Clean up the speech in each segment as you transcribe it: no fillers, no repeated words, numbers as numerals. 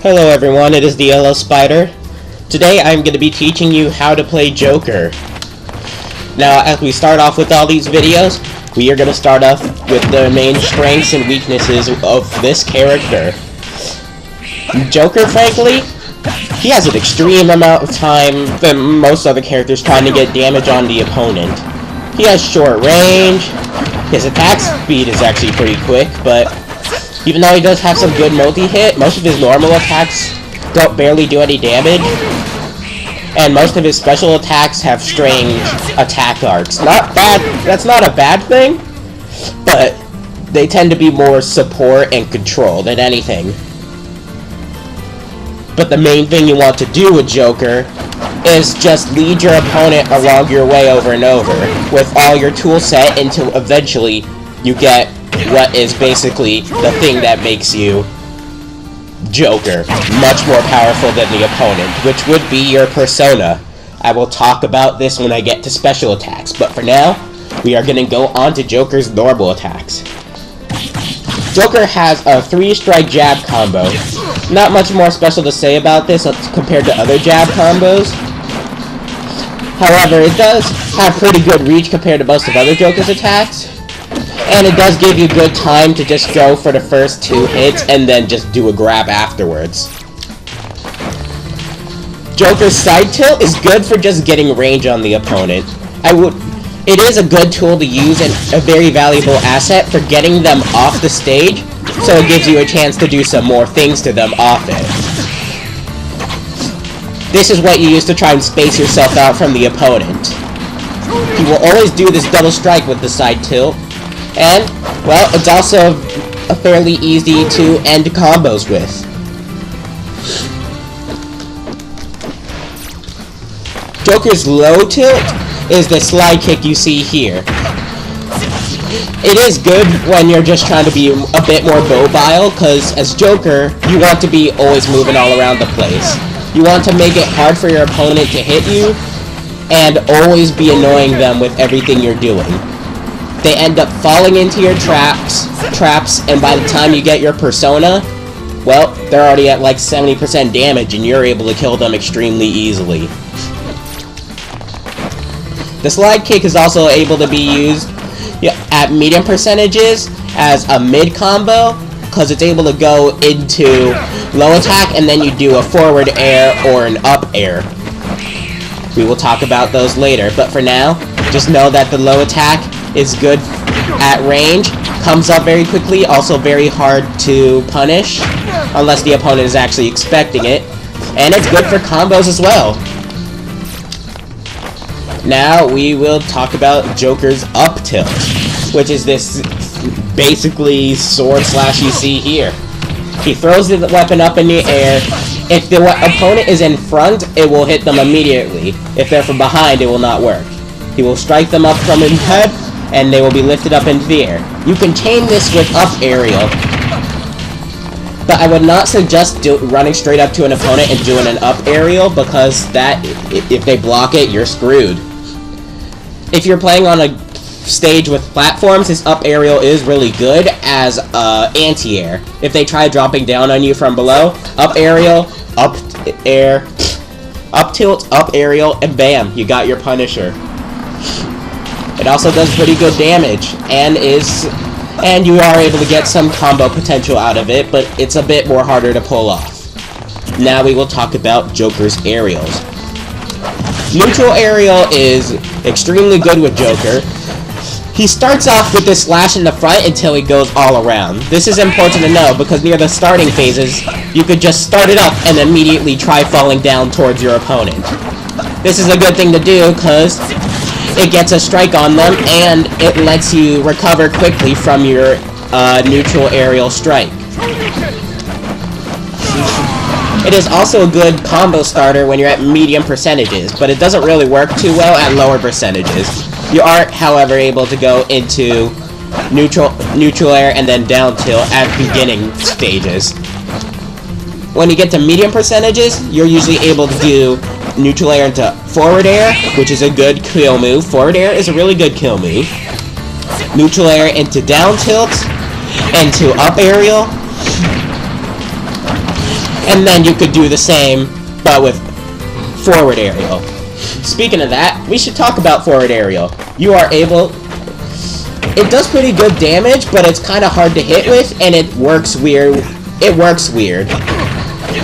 Hello everyone, it is the Yellow Spider. Today I'm going to be teaching you how to play Joker. Now, as we start off with all these videos, we are going to start off with the main strengths and weaknesses of this character. Joker, frankly, he has an extreme amount of time than most other characters trying to get damage on the opponent. He has short range, his attack speed is actually pretty quick, but even though he does have some good multi-hit, most of his normal attacks don't barely do any damage. And most of his special attacks have strange attack arcs. Not bad, that's not a bad thing, but they tend to be more support and control than anything. But the main thing you want to do with Joker is just lead your opponent along your way over and over with all your tool set until eventually you get what is basically the thing that makes you Joker, much more powerful than the opponent, which would be your persona. I will talk about this when I get to special attacks, but for now, we are going to go on to Joker's normal attacks. Joker has a 3-strike jab combo. Not much more special to say about this compared to other jab combos. However, it does have pretty good reach compared to most of other Joker's attacks. And it does give you good time to just go for the first 2 hits and then just do a grab afterwards. Joker's side tilt is good for just getting range on the opponent. It is a good tool to use and a very valuable asset for getting them off the stage, so it gives you a chance to do some more things to them off it. This is what you use to try and space yourself out from the opponent. You will always do this double strike with the side tilt. And, well, it's also a fairly easy to end combos with. Joker's low tilt is the slide kick you see here. It is good when you're just trying to be a bit more mobile, because as Joker, you want to be always moving all around the place. You want to make it hard for your opponent to hit you, and always be annoying them with everything you're doing. They end up falling into your traps, and by the time you get your persona, well, they're already at like 70% damage, and you're able to kill them extremely easily. The slide kick is also able to be used at medium percentages as a mid combo, because it's able to go into low attack, and then you do a forward air or an up air. We will talk about those later, but for now, just know that the low attack is good at range, comes up very quickly, also very hard to punish, unless the opponent is actually expecting it, and it's good for combos as well. Now we will talk about Joker's up tilt, which is this basically sword slash you see here. He throws the weapon up in the air. If the opponent is in front, it will hit them immediately. If they're from behind, it will not work. He will strike them up from his head, and they will be lifted up into the air. You can chain this with up aerial, but I would not suggest running straight up to an opponent and doing an up aerial, because that, if they block it, you're screwed. If you're playing on a stage with platforms, this up aerial is really good as anti-air. If they try dropping down on you from below, up aerial, up air, up tilt, up aerial, and bam, you got your Punisher. It also does pretty good damage, and you are able to get some combo potential out of it, but it's a bit more harder to pull off. Now we will talk about Joker's aerials. Neutral aerial is extremely good with Joker. He starts off with this slash in the front until he goes all around. This is important to know, because near the starting phases, you could just start it up and immediately try falling down towards your opponent. This is a good thing to do, because it gets a strike on them, and it lets you recover quickly from your neutral aerial strike. It is also a good combo starter when you're at medium percentages, but it doesn't really work too well at lower percentages. You are, however, able to go into neutral air and then down tilt at beginning stages. When you get to medium percentages, you're usually able to do neutral air into forward air, which is a good kill move. Forward air is a really good kill move. Neutral air into down tilt, into up aerial, And then you could do the same, but with forward aerial. Speaking of that, we should talk about forward aerial. You are able... It does pretty good damage, but it's kind of hard to hit with, and it works weird. It works weird.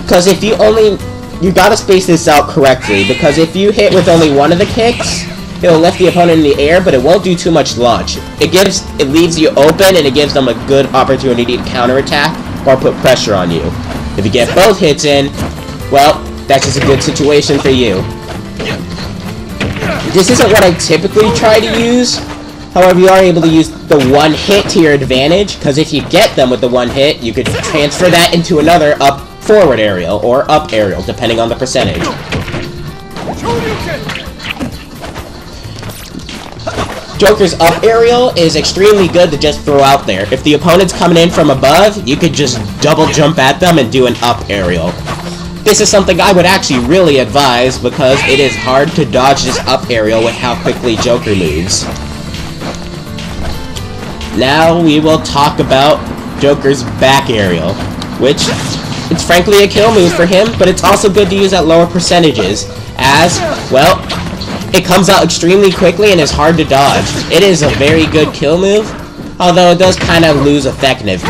Because if you only... You gotta space this out correctly, because if you hit with only one of the kicks, it'll lift the opponent in the air, but it won't do too much launch. It leaves you open, and it gives them a good opportunity to counterattack or put pressure on you. If you get both hits in, well, that's just a good situation for you. This isn't what I typically try to use. However, you are able to use the one hit to your advantage, because if you get them with the one hit, you could transfer that into another forward aerial or up aerial, depending on the percentage. Joker's up aerial is extremely good to just throw out there. If the opponent's coming in from above, you could just double jump at them and do an up aerial. This is something I would actually really advise, because it is hard to dodge this up aerial with how quickly Joker moves. Now we will talk about Joker's back aerial, which it's frankly a kill move for him, but it's also good to use at lower percentages, as, well, it comes out extremely quickly and is hard to dodge. It is a very good kill move, although it does kind of lose effectiveness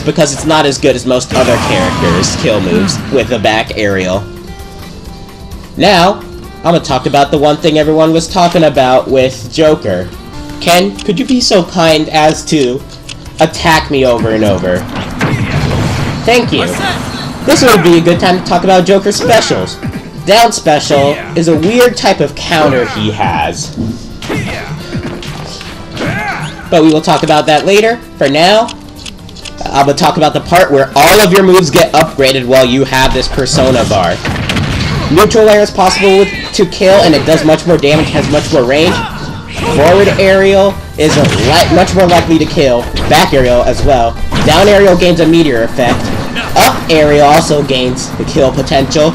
because it's not as good as most other characters' kill moves with the back aerial. Now, I'm gonna talk about the one thing everyone was talking about with Joker. Ken, could you be so kind as to attack me over and over? Thank you. This would be a good time to talk about Joker's specials. Down special is a weird type of counter he has. But we will talk about that later. For now, I'm going to talk about the part where all of your moves get upgraded while you have this persona bar. Neutral air is possible to kill, and it does much more damage, has much more range. Forward aerial is much more likely to kill. Back aerial as well. Down aerial gains a meteor effect. Up aerial also gains the kill potential.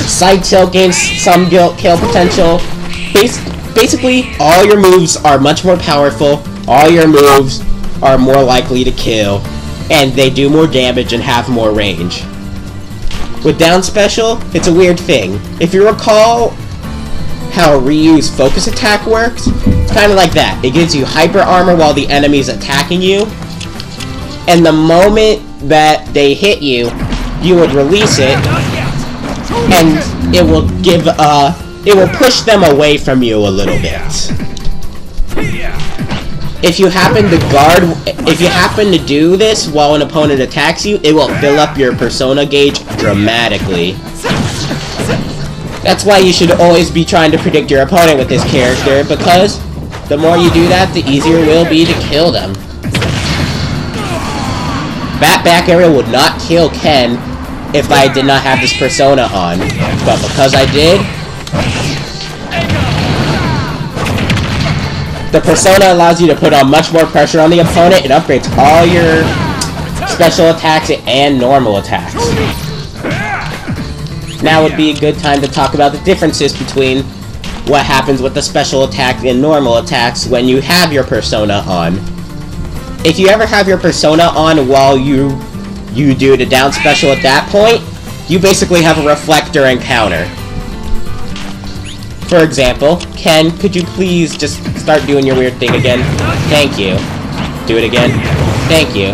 Side tilt gains some kill potential. Basically, all your moves are much more powerful. All your moves are more likely to kill. And they do more damage and have more range. With down special, it's a weird thing. If you recall how Ryu's focus attack works, it's kind of like that. It gives you hyper armor while the enemy's attacking you. And the moment that they hit you, you would release it, and it will push them away from you a little bit. If you happen to do this while an opponent attacks you, it will fill up your persona gauge dramatically. That's why you should always be trying to predict your opponent with this character, because the more you do that, the easier it will be to kill them. That back aerial would not kill Ken if I did not have this persona on, but because I did, the persona allows you to put on much more pressure on the opponent. It upgrades all your special attacks and normal attacks. Now would be a good time to talk about the differences between what happens with the special attack and normal attacks when you have your persona on. If you ever have your persona on while you do the down special at that point, you basically have a reflector and counter. For example, Ken, could you please just start doing your weird thing again? Thank you. Do it again. Thank you.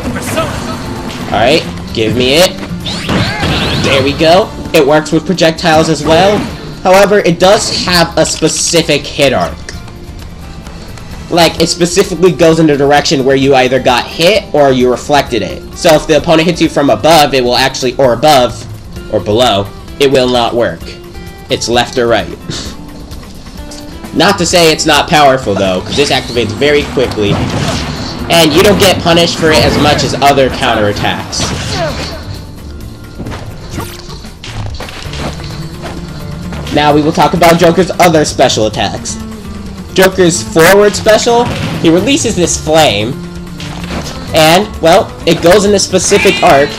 Alright, give me it. There we go. It works with projectiles as well. However, it does have a specific hit arc. Like, it specifically goes in the direction where you either got hit or you reflected it. So if the opponent hits you from above, it will actually, or above, or below, it will not work. It's left or right. Not to say it's not powerful though, because this activates very quickly. And you don't get punished for it as much as other counterattacks. Now we will talk about Joker's other special attacks. Joker's forward special, he releases this flame, and, well, it goes in a specific arc.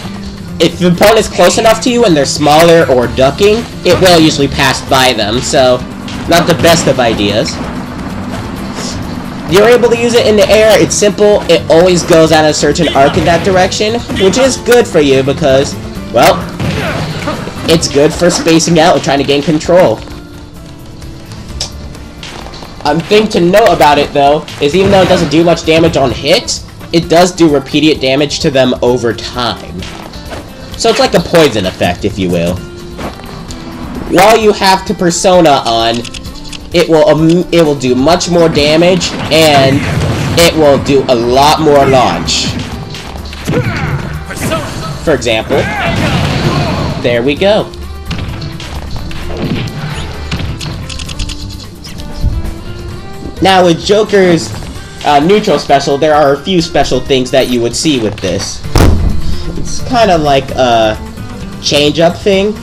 If the opponent's close enough to you and they're smaller or ducking, it will usually pass by them, so not the best of ideas. You're able to use it in the air. It's simple. It always goes at a certain arc in that direction, which is good for you because, well, it's good for spacing out and trying to gain control. A thing to note about it, though, is even though it doesn't do much damage on hit, it does do repeated damage to them over time. So it's like a poison effect, if you will. While you have to Persona on, it will do much more damage, and it will do a lot more launch. For example, there we go. Now with Joker's neutral special, there are a few special things that you would see with this. It's kind of like a change-up thing.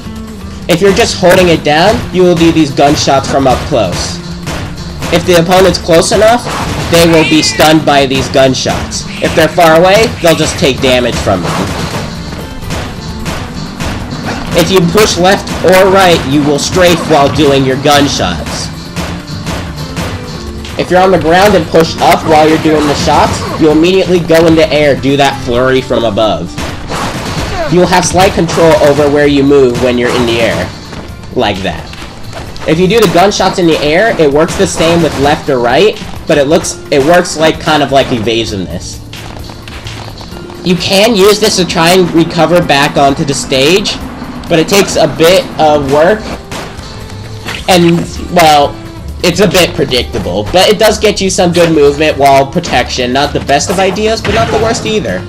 If you're just holding it down, you will do these gunshots from up close. If the opponent's close enough, they will be stunned by these gunshots. If they're far away, they'll just take damage from them. If you push left or right, you will strafe while doing your gunshots. If you're on the ground and push up while you're doing the shots, you'll immediately go into air, do that flurry from above. You'll have slight control over where you move when you're in the air. Like that. If you do the gunshots in the air, it works the same with left or right, but it works like kind of like evasiveness. You can use this to try and recover back onto the stage, but it takes a bit of work, and, well, it's a bit predictable, but it does get you some good movement while protection. Not the best of ideas, but not the worst either.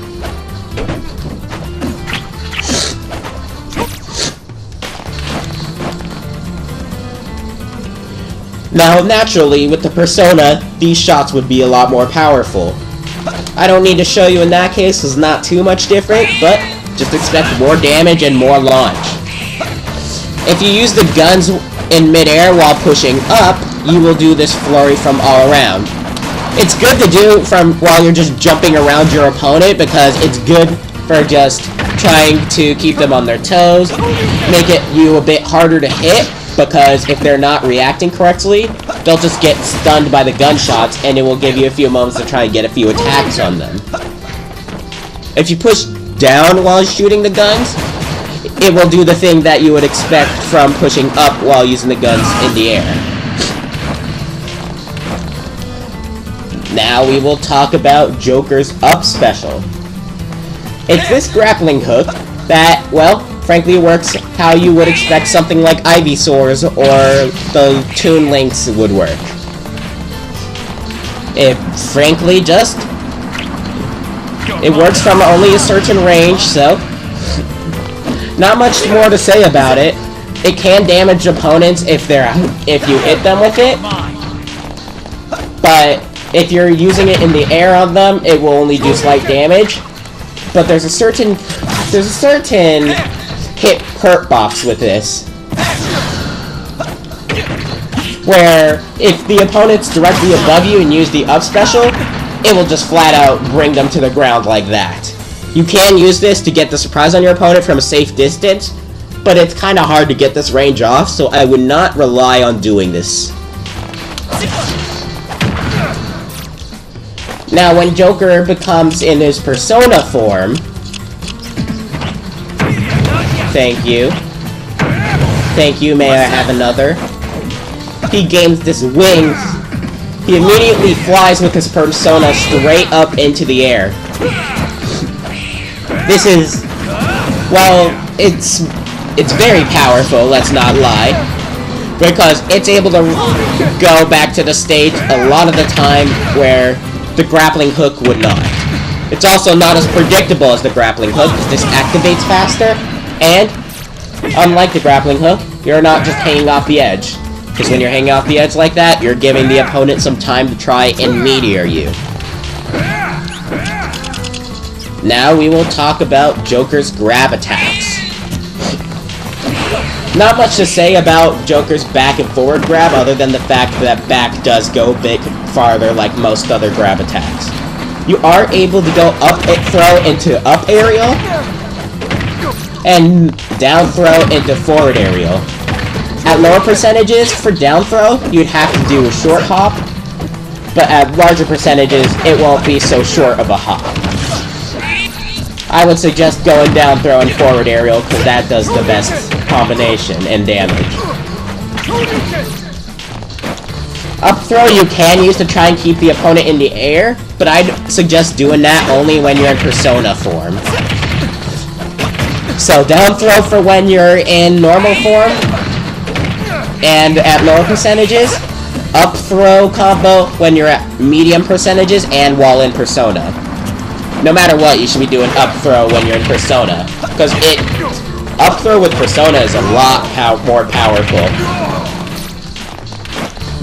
Now, naturally, with the Persona, these shots would be a lot more powerful. I don't need to show you in that case, it's not too much different, but just expect more damage and more launch. If you use the guns in midair while pushing up, you will do this flurry from all around. It's good to do from while you're just jumping around your opponent because it's good for just trying to keep them on their toes, make it you a bit harder to hit, because if they're not reacting correctly, they'll just get stunned by the gunshots, and it will give you a few moments to try and get a few attacks on them. If you push down while shooting the guns, it will do the thing that you would expect from pushing up while using the guns in the air. Now we will talk about Joker's up special. It's this grappling hook that, well, frankly works how you would expect something like Ivysaur's or the Toon Links would work. It frankly just... it works from only a certain range, so... not much more to say about it. It can damage opponents if you hit them with it. But if you're using it in the air on them, it will only do slight damage. But there's a certain hit hurt box with this, where if the opponent's directly above you and use the up special, it will just flat out bring them to the ground like that. You can use this to get the surprise on your opponent from a safe distance, but it's kind of hard to get this range off, so I would not rely on doing this. Now, when Joker becomes in his Persona form... Thank you. Thank you, may I have another? He gains this wings. He immediately flies with his Persona straight up into the air. This is... well, it's very powerful, let's not lie. Because it's able to go back to the stage a lot of the time where the grappling hook would not. It's also not as predictable as the grappling hook, because this activates faster, and, unlike the grappling hook, you're not just hanging off the edge. Because when you're hanging off the edge like that, you're giving the opponent some time to try and meteor you. Now we will talk about Joker's grab attacks. Not much to say about Joker's back and forward grab, other than the fact that back does go a bit farther like most other grab attacks. You are able to go up throw into up aerial, and down throw into forward aerial. At lower percentages, for down throw, you'd have to do a short hop, but at larger percentages, it won't be so short of a hop. I would suggest going down throw and forward aerial, because that does the best combination and damage. Up throw you can use to try and keep the opponent in the air, but I'd suggest doing that only when you're in Persona form. So down throw for when you're in normal form, and at lower percentages. Up throw combo when you're at medium percentages and while in Persona. No matter what, you should be doing up throw when you're in Persona, because up throw with Persona is a lot more powerful.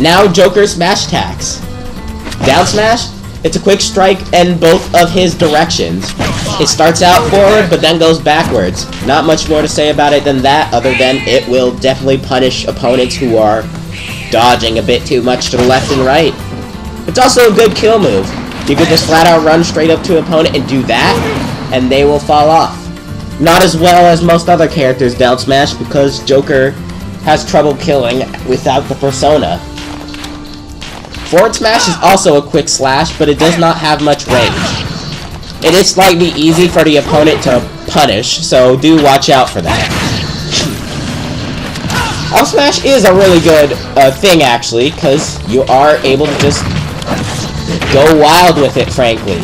Now Joker's smash attacks. Down smash, it's a quick strike in both of his directions. It starts out forward, but then goes backwards. Not much more to say about it than that, other than it will definitely punish opponents who are dodging a bit too much to the left and right. It's also a good kill move. You could just flat out run straight up to an opponent and do that, and they will fall off. Not as well as most other characters down smash, because Joker has trouble killing without the Persona. Forward smash is also a quick slash, but it does not have much range. It is slightly easy for the opponent to punish, so do watch out for that. Up smash is a really good thing, actually, because you are able to just go wild with it, frankly.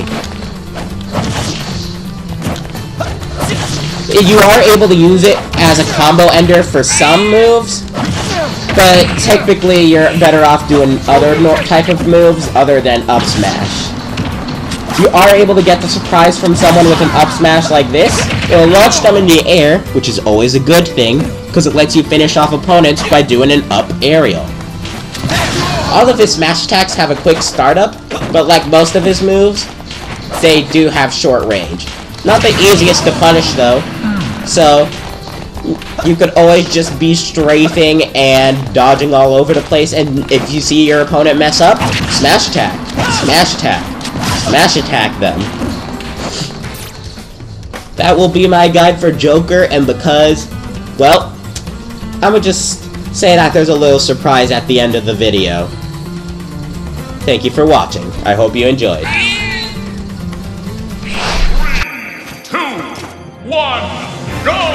You are able to use it as a combo ender for some moves, but typically you're better off doing other type of moves other than up smash. You are able to get the surprise from someone with an up smash like this. It will launch them in the air, which is always a good thing, because it lets you finish off opponents by doing an up aerial. All of his smash attacks have a quick startup, but like most of his moves, they do have short range. Not the easiest to punish though, so you could always just be strafing and dodging all over the place, and if you see your opponent mess up, smash attack, smash attack, smash attack them. That will be my guide for Joker, and because, well, I'm gonna just say that there's a little surprise at the end of the video. Thank you for watching. I hope you enjoyed. 3, 2, 1, go!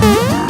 Huh?